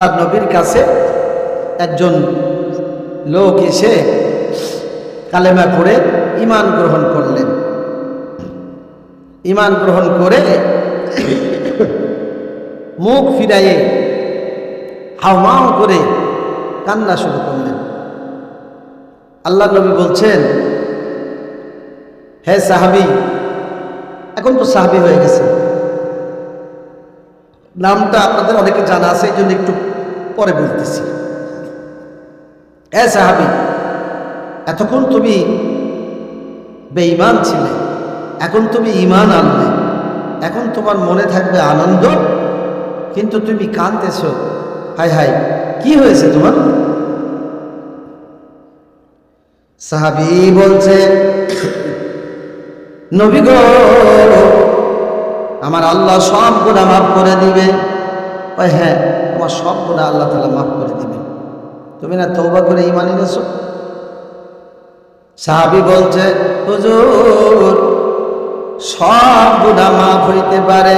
আর নবীর কাছে একজন লোক এসে কালেমা পড়ে ঈমান গ্রহণ করলেন। ঈমান গ্রহণ করে মুখ ফিরাইয়ে হাউমাউ করে কান্না শুরু করলেন। আল্লাহ নবী বলছেন, হে সাহাবী, এখন তো সাহাবী হয়ে গেছে, নামটা আপনাদের অনেকে জানা আছে, এই জন্য একটু পরে বলতেছি। হে সাহাবী, এতক্ষণ তুমি বেঈমান ছিলে, এখন তুমি ঈমান আনলে, এখন তোমার মনে থাকবে আনন্দ, কিন্তু তুমি কাঁদতেছ। হায় হায়, কি হয়েছে তোমার? সাহাবী বলছে, নবী গো, আমার আল্লাহ সব গুনাহ মাফ করে দিবে। ওই হ্যাঁ, তোমার সব গুনাহ আল্লাহ তাআলা মাফ করে দিবে, তুমি না তওবা করে ঈমান এনেছো? সাহাবী বলছে, হুজুর, সব গুনাহ মাফ হইতে পারে,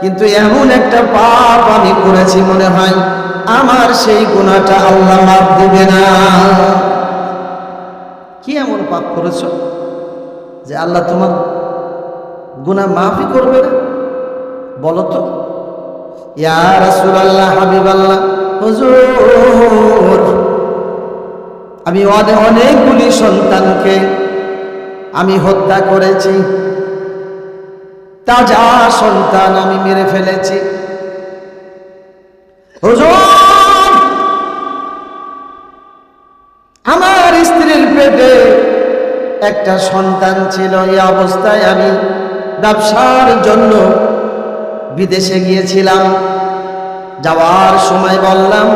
কিন্তু এমন একটা পাপ আমি করেছি মনে হয় আমার সেই গুনাহটা আল্লাহ মাফ দিবে না। কি এমন পাপ করেছো যে আল্লাহ তোমার গুনাহ মাফই করবে না? বলো তো। ইয়া রাসূলুল্লাহ, হাবিবাল্লাহ, হুজুর, আমি অনেকগুলি সন্তানকে আমি হত্যা করেছি, তাজা সন্তান আমি মেরে ফেলেছি। হুজুর, আমার স্ত্রীর পেটে একটা সন্তান ছিল, এই অবস্থায় আমি ব্যবসার জন্য বিদেশে গিয়েছিলাম। যাওয়ার সময় বললাম,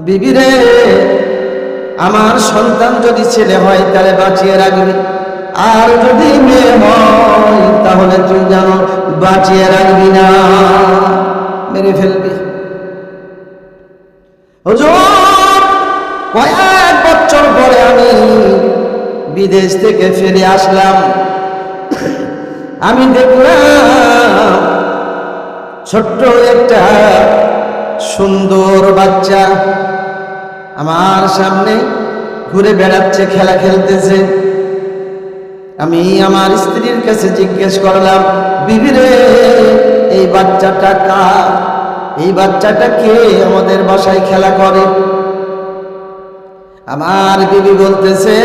বিবি রে, আমার সন্তান যদি ছেলে হয় তাহলে বাঁচিয়ে রাখবি, আর যদি মেয়ে হয় তাহলে তুই জানো বাঁচিয়ে রাখবি না, মেরে ফেলবি। হুজুর, কয়েক বছর পরে আমি বিদেশ থেকে ফিরে আসলাম। আমি দেখলাম ছোট্ট একটা সুন্দর বাচ্চা আমার সামনে ঘুরে বেড়াচ্ছে, খেলা খেলতেছে। আমি আমার স্ত্রীর কাছে জিজ্ঞেস করলাম, বিবি রে, এই বাচ্চাটা কার? এই বাচ্চাটা কে আমাদের বাসায় খেলা করে? আমার বিবি বলতেছে,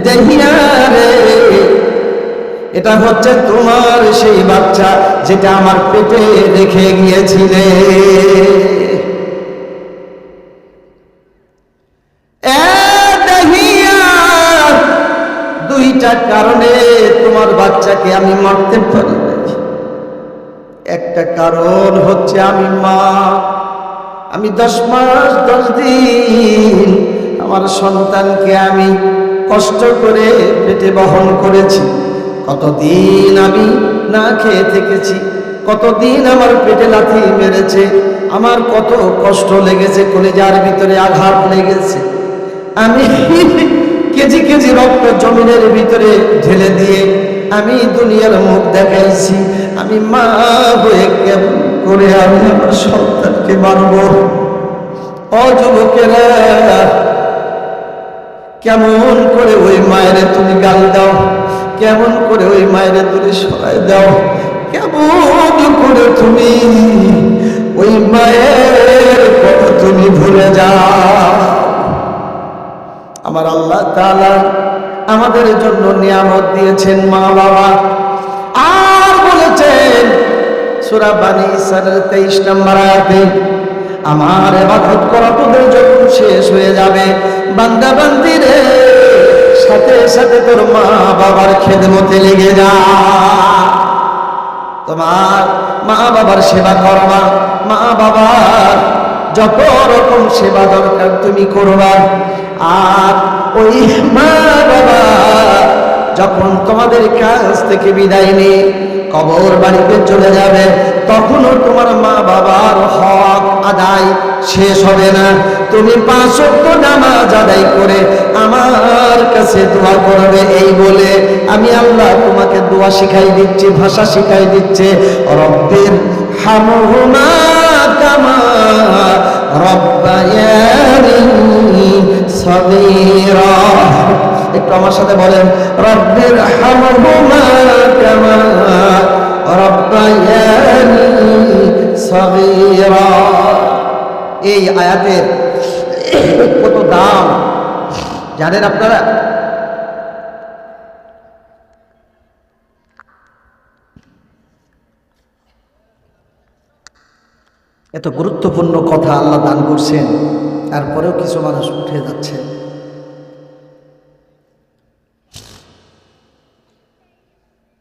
দেহিয়া রে, এটা হচ্ছে তোমার সেই বাচ্চা যেটা আমার পেটে রেখে গিয়েছিলে। দুইটা কারণে তোমার বাচ্চাকে আমি মারতে পারি না। একটা কারণ হচ্ছে আমি মা, আমি 10 মাস 10 দিন আমার সন্তানকে আমি কষ্ট করে পেটে বহন করেছি। কতদিন আমি না খেয়ে থেকেছি, কতদিন আমার পেটে লাথি মেরেছে, আমার কত কষ্ট লেগেছে, কলিজার ভিতরে আঘাত লেগেছে। আমি কেজি কেজি রক্ত জমিনের ভিতরে ঢেলে দিয়ে আমি দুনিয়ার মুখ দেখাইছি। আমি মা হয়ে কেমন করে আমি আমার সন্তানকে মারব? ও যুবকেরা, কেমন করে ওই মায়ের তুমি গাল দাও, কেমন করে ওই মায়ের দূরে সরাই দাও, কেমন করে তুমি ওই মায়ের কথা তুমি ভুলে যাও। আমার আল্লাহ তাআলা আমাদের জন্য নিয়ামত দিয়েছেন মা বাবা, আর বলেছেন সূরা বানী ইসরাঈল 23 নম্বর আয়াতে, আমার ইবাদত করা তোদের যখন শেষ হয়ে যাবে, বান্দা বান্দিরে, সাথে সাথে তোর মা বাবার খেদমতে লেগে যা। তোমার মা বাবার সেবা করবা, মা বাবার যত রকম সেবা দরকার তুমি করবা। আর ওই মা বাবা যখন তোমাদের কাছ থেকে বিদায় নিয়ে কবর বাড়িতে চলে যাবে, তখনও তোমার মা বাবার হক আদায় শেষ হবে না। তুমি 5 ওয়াক্ত নামাজ আদায় করে আমার কাছে দোয়া করবে, এই বলে আমি আল্লাহ তোমাকে দোয়া শিখাই দিচ্ছি, ভাষা শিখাই দিচ্ছে, রব্বির হামহুমা কামা সাথে বলেন রব্বির হামহুমা কামা রাব্বায়ানি সগীরা। এই আয়াতের কত দাম জানেন আপনারা? এত গুরুত্বপূর্ণ কথা আল্লাহ দান করছেন, তারপরেও কিছু মানুষ উঠে যাচ্ছে।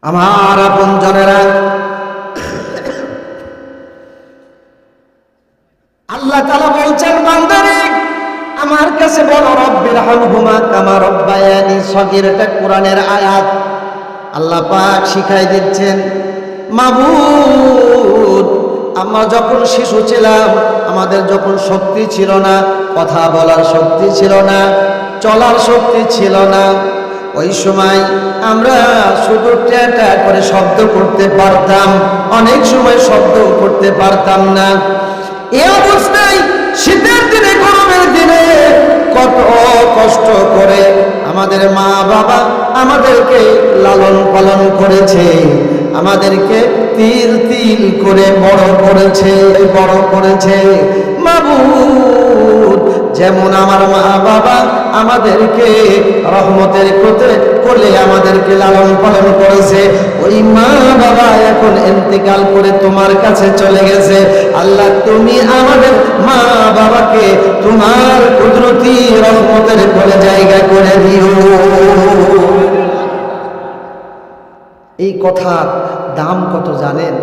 আমার আপনজনেরা, আল্লাহ তাআলা বলছেন বান্দারে আমার কাছে বলো রব্বির হামহুমা কামা রাব্বায়ানি সগীরা। এটা কোরআনের আয়াত। আল্লাহ পাক শিখাই দিচ্ছেন মাবুদ, আমরা যখন শিশু ছিলাম, আমাদের যখন শক্তি ছিল না, কথা বলার শক্তি ছিল না, চলার শক্তি ছিল না, ওই সময় আমরা শুধু ট্যাটা করে শব্দ করতে পারতাম, অনেক সময় শব্দ করতে পারতাম না। এই অবস্থায় শীতের দিনে, গরমের দিনে কত কষ্ট করে আমাদের মা বাবা আমাদেরকে লালন পালন করেছে, আমাদেরকে তিল তিল করে বড় করেছে। মাবুদ, যেমন আমার মা বাবা আমাদেরকে রহমতের কোলে আমাদেরকে লালন পালন করেছে, ওই মা বাবা এখন ইন্তেকাল করে তোমার কাছে চলে গেছে। আল্লাহ তুমি আমাদের মা বাবাকে তোমার কুদরতি রহমতের কোলে জায়গা করে দিও। এই কথার দাম কত জানেন?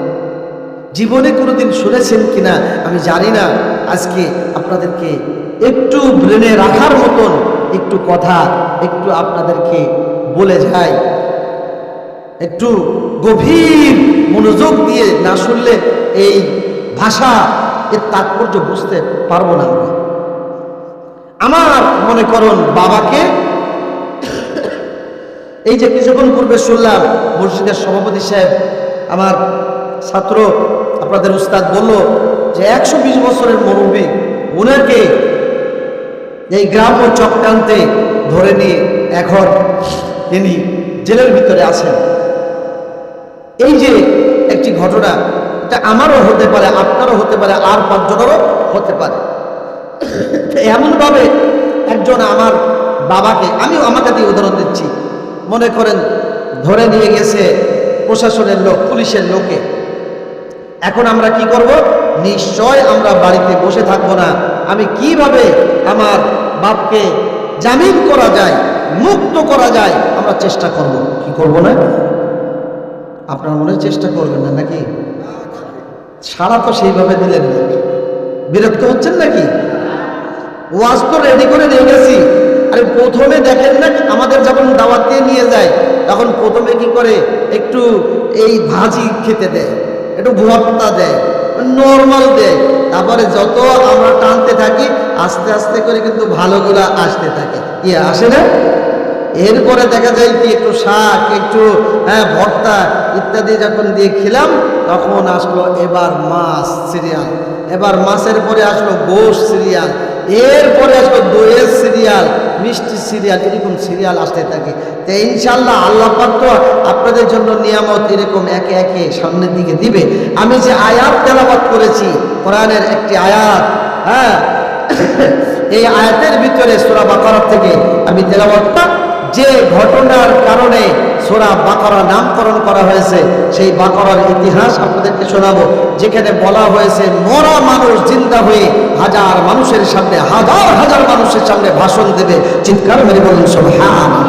জীবনে কোনোদিন শুনেছেন কিনা আমি জানি না। আজকে আপনাদেরকে একটু ব্রেনে রাখার মতন একটু কথা একটু আপনাদেরকে বলে যাই। একটু গভীর মনোযোগ দিয়ে না শুনলে এই ভাষা এর তাৎপর্য বুঝতে পারবো না আমরা। আমার মনে করুন বাবাকে, এই যে কিছুক্ষণ পূর্বে শুনলাম মসজিদের সভাপতি সাহেব, আমার ছাত্র আপনাদের উস্তাদ বলল যে 120 বছরের মুরব্বী, উনাকে এই গ্রাম্য চক্রান্তে ধরে নিয়ে এখন তিনি জেলের ভিতরে আছেন। এই যে একটি ঘটনা, এটা আমারও হতে পারে, আপনারও হতে পারে, আর 5 জনেরও হতে পারে। এমনভাবে একজন আমার বাবাকে, আমিও আমাকে দিয়ে উদাহরণ দিচ্ছি, মনে করেন ধরে নিয়ে গেছে প্রশাসনের লোক, পুলিশের লোকে। এখন আমরা কি করব? নিশ্চয় আমরা বাড়িতে বসে থাকবো না। আমি কিভাবে আমার বাপকে জামিন করা যায়, মুক্ত করা যায়, আমরা চেষ্টা করব। কি করব না? আপনার মনে চেষ্টা করবেন না নাকি? সারা তো সেইভাবে দিলেন না, বিরক্ত হচ্ছেন নাকি? ওয়াজ তো রেডি করে নিয়ে গেছি। আরে প্রথমে দেখেন না, আমাদের যখন দাওয়াত দিয়ে নিয়ে যায় তখন প্রথমে কি করে, একটু এই ভাজি খেতে দেয়, একটু ভর্তা দেয়, নর্মাল দেয়। তারপরে যত আমরা টানতে থাকি আস্তে আস্তে করে কিন্তু ভালোগুলা আসতে থাকে। আসে না? এরপরে দেখা যায় কি একটু শাক, একটু ভর্তা ইত্যাদি যখন দিয়ে খেলাম, তখন আসলো এবার মাছ সিরিয়াল, এবার মাছের পরে আসলো গোশ সিরিয়াল, এরপরে আসলো দইয়ের সিরিয়াল, মিষ্টি সিরিয়াল, এরকম সিরিয়াল আসতে থাকে। তো ইনশাল্লাহ আল্লাহ পাক তো আপনাদের জন্য নিয়ামত এরকম একে একে সামনের দিকে দিবে। আমি যে আয়াত তেলাওয়াত করেছি, কোরআনের একটি আয়াত, এই আয়াতের ভিতরে সূরা বাকারা থেকে আমি তেলাওয়াতটা, যে ঘটনার কারণে সূরা বাকারা নামকরণ করা হয়েছে, সেই বাকারার ইতিহাস আপনাদেরকে শোনাবো। যেখানে বলা হয়েছে মরা মানুষ জিন্দা হয়ে হাজার মানুষের সামনে, হাজার হাজার মানুষের সামনে ভাষণ দেবে। চিৎকার মেরে বলুন সুবহানাল্লাহ।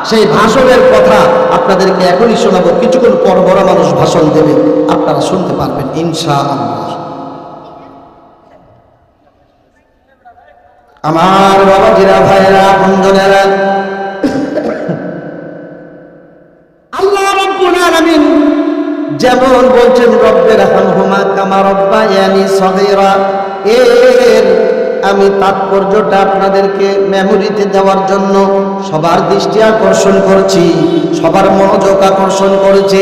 সেই ভাষণের কথা আপনাদেরকে এখনই শোনাবো। কিছুক্ষণ পর মরা মানুষ ভাষণ দেবে, আপনারা শুনতে পারবেন ইনশাআল্লাহ। আমার বাবাজিরা, ভাইয়েরা, বন্ধুরা, আল্লাহ রাব্বুল আলামিন যেমন বলছেন রব্বির হামহুমা কামা রাব্বায়ানি সগীরা, এর আমি তাৎপর্যটা আপনাদেরকে মেমোরিতে দেওয়ার জন্য সবার দৃষ্টি আকর্ষণ করছি, সবার মনোযোগ আকর্ষণ করেছি।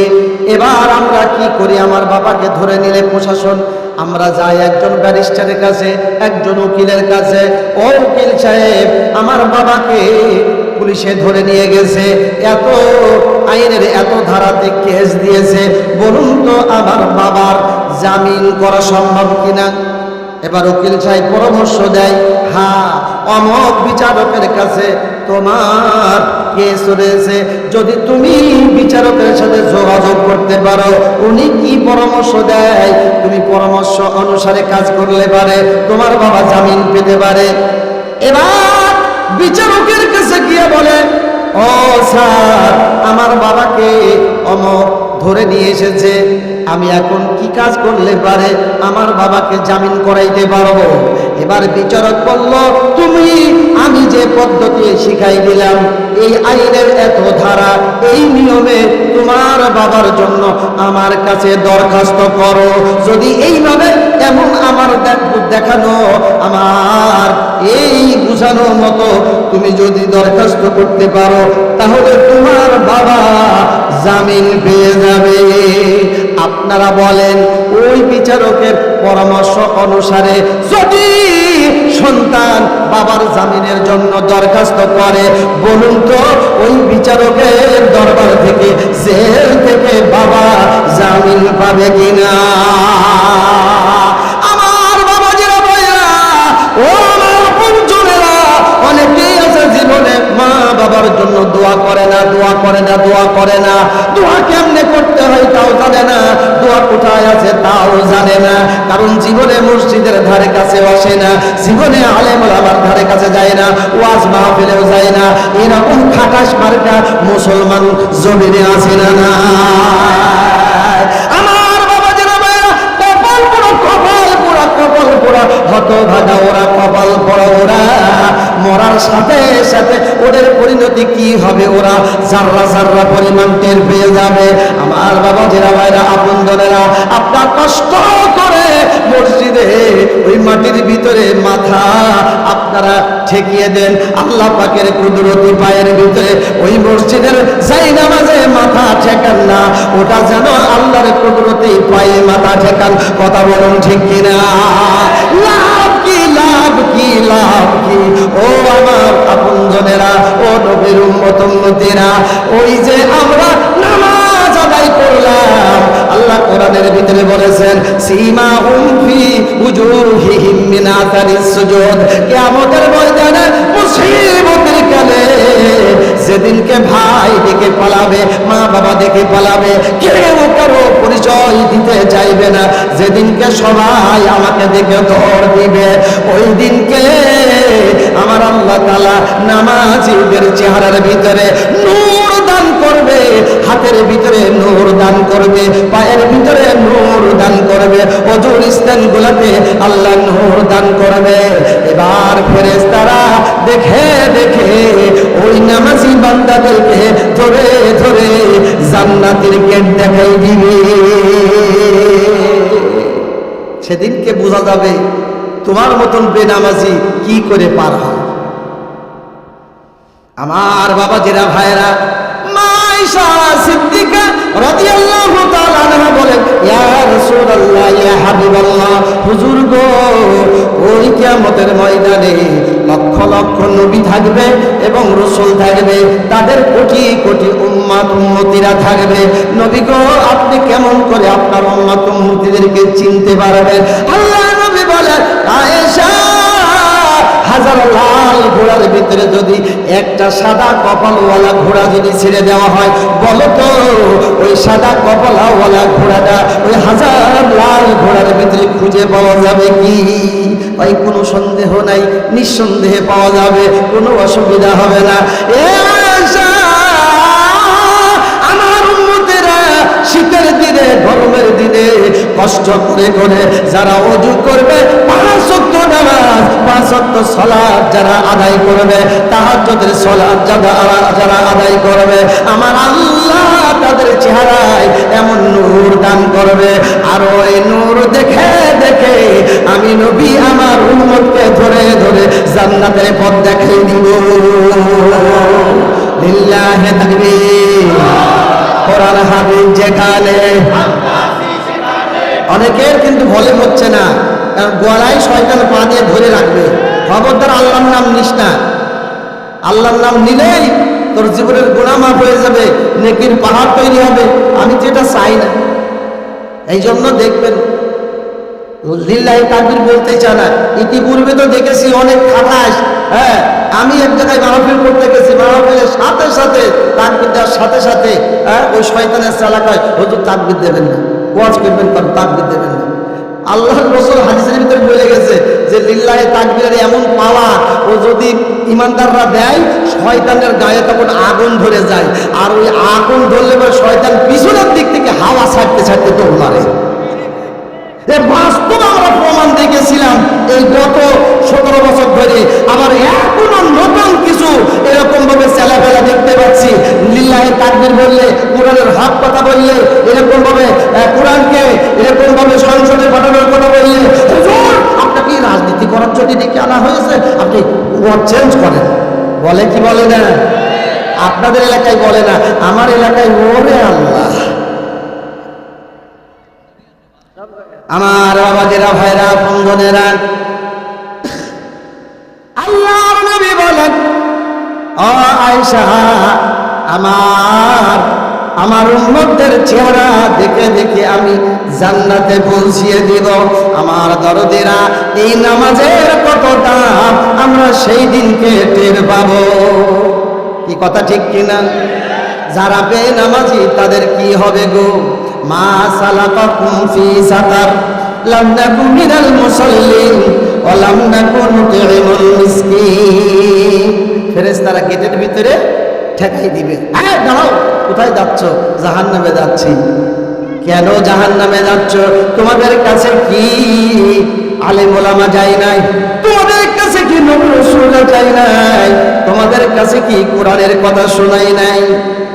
এবার আমরা কি করি? আমার বাবাকে ধরে নিলে প্রশাসন, আমরা যাই একজন ব্যারিস্টারের কাছে, একজন উকিলের কাছে। ও উকিল সাহেব, আমার বাবাকে পুলিশে ধরে নিয়ে গেছে, এত আইনের এত ধারাতে কেস দিয়েছে, বলুন তো আমার বাবার জামিন করা সম্ভব কিনা? এবার উকিল সাহেব পরামর্শ দেয়, হ্যাঁ অমক বিচারকের কাছে তোমার কেস রয়েছে, যদি তুমি বিচারকের সাথে যোগাযোগ করতে পারো, উনি কি পরামর্শ দেয় তুমি পরামর্শ অনুসারে কাজ করলে পারে তোমার বাবা জামিন পেতে পারে। এবার বিচারকের কাছে গিয়ে বলে, ও স্যার, আমার বাবাকে অমক ধরে নিয়ে এসেছে, আমি এখন কি কাজ করলে পারে আমার বাবাকে জামিন করাইতে পারবো? এবার বিচারক বলল, তুমি আমি যে পদ্ধতি শিখাই দিলাম, এই আইনের এত ধারা, এই নিয়মে তোমার বাবার জন্য আমার কাছে দরখাস্ত করো। যদি এইভাবে এমন আমার দেখানো, আমার এই বুঝানোর মতো তুমি যদি দরখাস্ত করতে পারো, তাহলে তোমার বাবা জামিন পেয়ে যাবে। আপনারা বলেন, ওই বিচারকের পরামর্শ অনুসারে যদি সন্তান বাবার জামিনের জন্য দরখাস্ত করে, বলুন তো ওই বিচারকের দরবার থেকে, জেল থেকে বাবা জামিন পাবে কিনা? আমার বাবা যারা বইরা, ও আমার বন্ধুরা, অনেকেই আছে জীবনে মা বাবার জন্য দোয়া করে না, দোয়া করে না, দোয়া করে না, দোয়া কেমনে করতে হয় তাও জানে না, দোয়া কোথায় আছে তাও জানে না, কারণ জীবনে মসজিদের ধারে কাছে আসে না, জীবনে আলেম ওলামার ধারে কাছে যায় না, ওয়াজ মাহফিলেও যায় না, এরকম খাটাস মার্কা মুসলমান জমিনে আছে না? না, আমার বাবা যারা ভাইরা, কপাল পোড়া, কপাল পোড়া, কপাল পোড়া, হতভাগা ওরা, কপাল পোড়া ওরা, মরার সাথে সাথে ওদের পরিণতি কি হবে ওরা জাররা জাররা পরিমাণ টের পেয়ে যাবে। আমার বাবা যারা ভাইরা, আপনজনেরা, আপনার কষ্ট করে মসজিদে ওই মাটির ভিতরে মাথা আপনারা ঠেকিয়ে দেন, আল্লাহ পাকের কুদরতি পায়ের ভিতরে ওই মসজিদের জায়নামাজে মাথা ঠেকান না, ওটা যেন আল্লাহর কুদরতি পায়ে মাথা ঠেকান। কথা বলুন ঠিক কিনা? লাভ কি, লাভ কি, লাভ কি? ও আমার আপনজনেরা, ও নবীর উম্মত উম্মতিরা, ওই যে আমরা নামাজ আদায় করলাম, আল্লাহ কোরআনের ভিতরে বলেছেন, সীমাহুম ফি উজুহিহিম মিন আতারিস সুজুদ, কিয়ামতের ময়দানে মুসিবতের কালে যেদিনকে ভাই দেখে পালাবে, মা বাবা দেখে পালাবে, কেউ কারো পরিচয় দিতে চাইবে না, যেদিনকে সবাই আমাকে দেখে দৌড় দিবে, ওই দিনকে আমার আল্লাহ তাআলা নামাজীদের চেহারার ভিতরে নূর দান করবে, হাতের ভিতরে নূর দান করবে, পায়ের ভিতরে নূর দান করবে, ওজুর স্থানগুলোতে আল্লাহ নূর দান করবে। এবার ফেরেশতারা দেখে দেখে ওই নামাজি বান্দাদেরকে ধরে ধরে জান্নাতের গেট দেখাই দিবে। সেদিনকে বোঝা যাবে তোমার মতন বেনামাজি কি করে পার হয়। আমার বাবা যারা ভাইরা, মা আয়েশা সিদ্দিকা রাদিয়াল্লাহু তাআলা আনহা বলেন, ইয়া রাসূলুল্লাহ, ইয়া হাবিবাল্লাহ, হুজুর গো, ওই কিয়ামতের ময়দানে লক্ষ লক্ষ নবী থাকবে এবং রাসূল থাকবে, তাদের কোটি কোটি উম্মত উম্মতিরা থাকবে। নবী গো, আপনি কেমন করে আপনার উম্মত উম্মতিদেরকে চিনতে পারবেন? আল্লাহ নবী বলেন, আয়েশা, হাজার লাল ঘোড়ার ভিতরে যদি একটা সাদা কপালওয়ালা ঘোড়া যদি ছেড়ে দেওয়া হয়, বলো তো ওই সাদা কপালওয়ালা ঘোড়াটা ওই হাজার লাল ঘোড়ার ভিতরে খুঁজে পাওয়া যাবে কি? ভাই কোনো সন্দেহ নাই, নিঃসন্দেহে পাওয়া যাবে, কোনো অসুবিধা হবে না। আমার উম্মতেরা শীতের দিনে, গরমের দিনে কষ্ট করে করে যারা ওযু করবে, 5 ওয়াক্ত নামাজ, 5 ওয়াক্ত সালাত যারা আদায় করবে, তাহাজ্জুদের সালাত যারা আদায় করবে, আমার আল্লাহ তাদের চেহারায় এমন নূর দান করবে, আর ওই নূর দেখে দেখে আমি নবী আমার উম্মতকে ধরে ধরে জান্নাতের পথ দেখাই দিব। লিল্লাহি তাকবীর। কোরআন হাদিস যেখানে, অনেকের কিন্তু ভলিউম হচ্ছে না, কারণ গলায় শয়তান পা দিয়ে ধরে রাখবে। খবরদার আল্লাহর নাম নিস না। আল্লাহর নাম নিলেই তোর জীবনের গুনাহ মাফ হয়ে যাবে, নেকির পাহাড় তৈরি হবে। আমি যেটা চাই না, এই জন্য দেখবেন লিল্লাহি তাকবীর বলতে চায় না। ইতিপূর্বে তো দেখেছি অনেক খাটাস। হ্যাঁ, আমি এক জায়গায় মাহফিল করতে গেছি, মাহফিলের সাথে সাথে তাকবীর দেওয়ার সাথে সাথে ওই শয়তানের চালাকায় হুজুর তাকবীর দেবেন না, ওয়াজ করবেন কারণ তাকবীর দেবেন না। আল্লাহর রাসূল হাদিসের ভিতরে বলে গেছে যে লিল্লাহি তাকবীরের এমন পাওয়ার, ও যদি ইমানদাররা দেয় শয়তানের গায়ে তখন আগুন ধরে যায়, আর ওই আগুন ধরলে পরে শয়তান পিছনের দিক থেকে হাওয়া ছাড়তে ছাড়তে দৌড় মারে। বাস্তব আমরা প্রমাণ দেখেছিলাম এই গত 17 বছর ধরে। আবার এখনো নতুন কিছু এরকম ভাবে চেলাফেলা দেখতে পাচ্ছি। লিল্লাহি তাকবীর বললে, কোরআনের হক কথা বললে, এরকম ভাবে কোরআনকে এরকম ভাবে সংসদে পাঠানোর কথা বললে, হুজুর আপনাকে রাজনীতি করার জন্য ডেকে আনা হয়েছে, আপনি ওয়ার্ড চেঞ্জ করেন। বলে কি বলে না? আপনাদের এলাকায় বলে না, আমার এলাকায় ওরে আল্লাহ। আমার বাবাজিরা, ভাইরা, বন্ধনেরা, আল্লাহর নবী বলেন, ও আয়েশা, আমার উম্মতদের চেহারা দেখে দেখে আমি জান্নাতে পৌঁছিয়ে দিব। আমার দরদেরা, এই নামাজের কত দাম আমরা সেই দিনকে টের পাবো। কি কথা ঠিক কিনা? যারা বেনামাজি তাদের কি হবে গো? মা সালাকাকুম ফি সাকার লাম নাকুম মিনাল মুসাল্লিন ওয়া লাম নাকুন নুতঈমুল মিসকিন। ফেরেশতারা গেটের ভিতরে ঠেকাই দিবে, হ্যাঁ দাঁড়াও, কোথায় যাচ্ছ? জাহান্নামে যাচ্ছি। কেন জাহান্নামে যাচ্ছ? তোমাদের কাছে কি আলেম ওলামা যায় নাই? তোমাদের কাছে কি নবী রাসূলরা যায় নাই? তোমাদের কাছে কি কোরআনের কথা শোনাই নাই?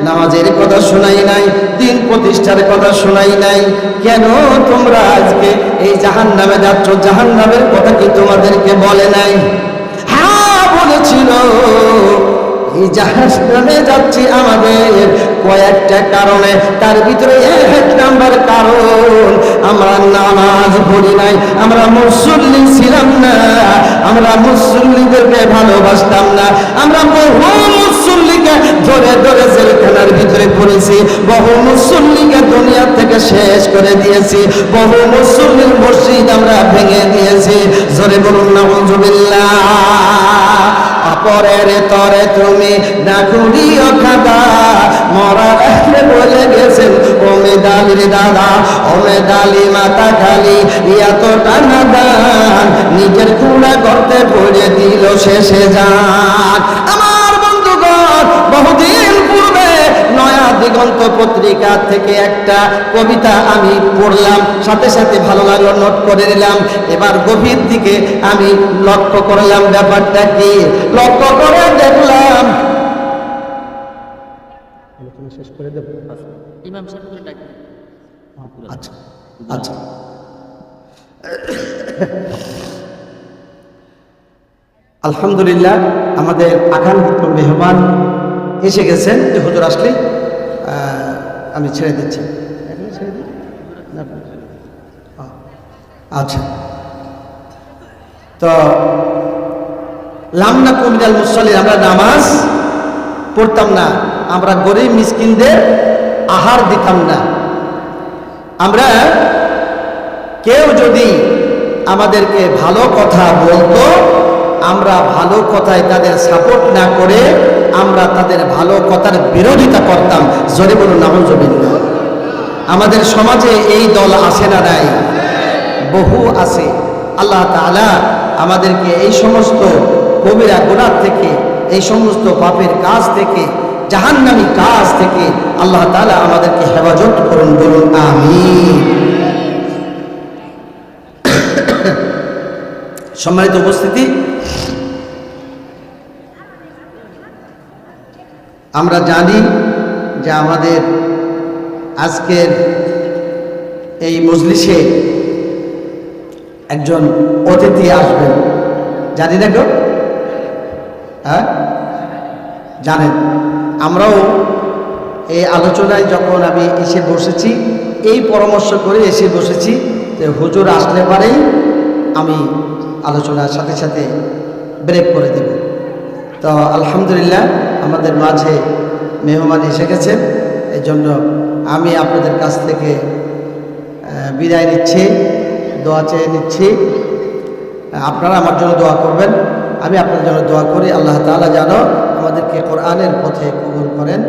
নামাজের কথা শোনাই নাই? দিন প্রতিষ্ঠার কথা শোনাই নাই? কেন তোমরা আজকে এই জাহান্নামে যাচ্ছ? জাহান্নামের কথা কি তোমাদেরকে বলে নাই? হ্যাঁ বলেছিল। এই জাহান্নামে যাচ্ছি আমাদের কয়েকটা কারণে, তার ভিতরে এক নাম্বার কারণ, আমরা নামাজ পড়ি নাই, আমরা মুসল্লি ছিলাম না, আমরা মুসল্লিদেরকে ভালোবাসতাম না, আমরা বহু মুসল্লিকে ধরে ধরে জেলখানার ভিতরে পড়েছি, বহু মুসল্লিকে দুনিয়া থেকে শেষ করে দিয়েছি, বহু মুসল্লির মসজিদ আমরা ভেঙে দিয়েছি। জোরে বলুন নাউযুবিল্লাহ। অপরের তরে তুমি না করিও খাদা, মরার আগে বলে গেছেন ও মেদালির দাদা, ও মেদালি মাথা খালি এতটা নাদান, নিজের কুড়া করতে পড়ে দিল শেষে যান। আমার বন্ধুগণ, বহুদিন পূর্বে নয়া দিগন্ত পত্রিকা থেকে একটা কবিতা আমি পড়লাম, সাথে সাথে ভালো লাগলো, নোট করে নিলাম। এবার গভীর দিকে আমি লক্ষ্য করলাম ব্যাপারটা কি, লক্ষ্য করে দেখলাম। শেষ করে দেব, ইমাম সাহেব করে ডাক। আচ্ছা আচ্ছা, আলহামদুলিল্লাহ আমাদের আকাঙ্ক্ষিত মেহমান এসে গেছেন। হুজুর আসলে আমি ছেড়ে দিচ্ছি। আচ্ছা, তো লাম নাকুম মিনাল মুসাল্লিন, আমরা নামাজ পড়তাম না, আমরা গরিব মিসকিনদের আহার দিতাম না। আমরা কেউ যদি আমাদেরকে ভালো কথা বলতো, আমরা ভালো কথায় তাদের সাপোর্ট না করে আমরা তাদের ভালো কথার বিরোধিতা করতাম। জোরে বলুন নাউযুবিল্লাহ। আমাদের সমাজে এই দল আছে না নাই? বহু আছে। আল্লাহ তাআলা আমাদেরকে এই সমস্ত কবিরা গুনাহ থেকে, এই সমস্ত পাপের কাজ থেকে, জাহান্নামী কাজ থেকে আল্লাহ তাআলা আমাদেরকে হেফাজত করুন, বলুন আমিন। সম্মানিত উপস্থিতি, আমরা জানি যে আমাদের আজকের এই মজলিসে একজন অতিথি আসবেন, জানি না গো? হ্যাঁ জানেন। আমরাও এই আলোচনায় যখন আমি এসে বসেছি, এই পরামর্শ করে এসে বসেছি যে হুজুর আসলে পারেই আমি আলোচনার সাথে সাথে ব্রেক করে দেব। তো আলহামদুলিল্লাহ আমাদের মাঝে মেহমান এসে গেছেন, এই জন্য আমি আপনাদের কাছ থেকে বিদায় নিচ্ছি, দোয়া চেয়ে নিচ্ছি। আপনারা আমার জন্য দোয়া করবেন, আমি আপনার জন্য দোয়া করি। আল্লাহ তাআলা যেন আমাদেরকে কোরআনের পথে কবুল করেন।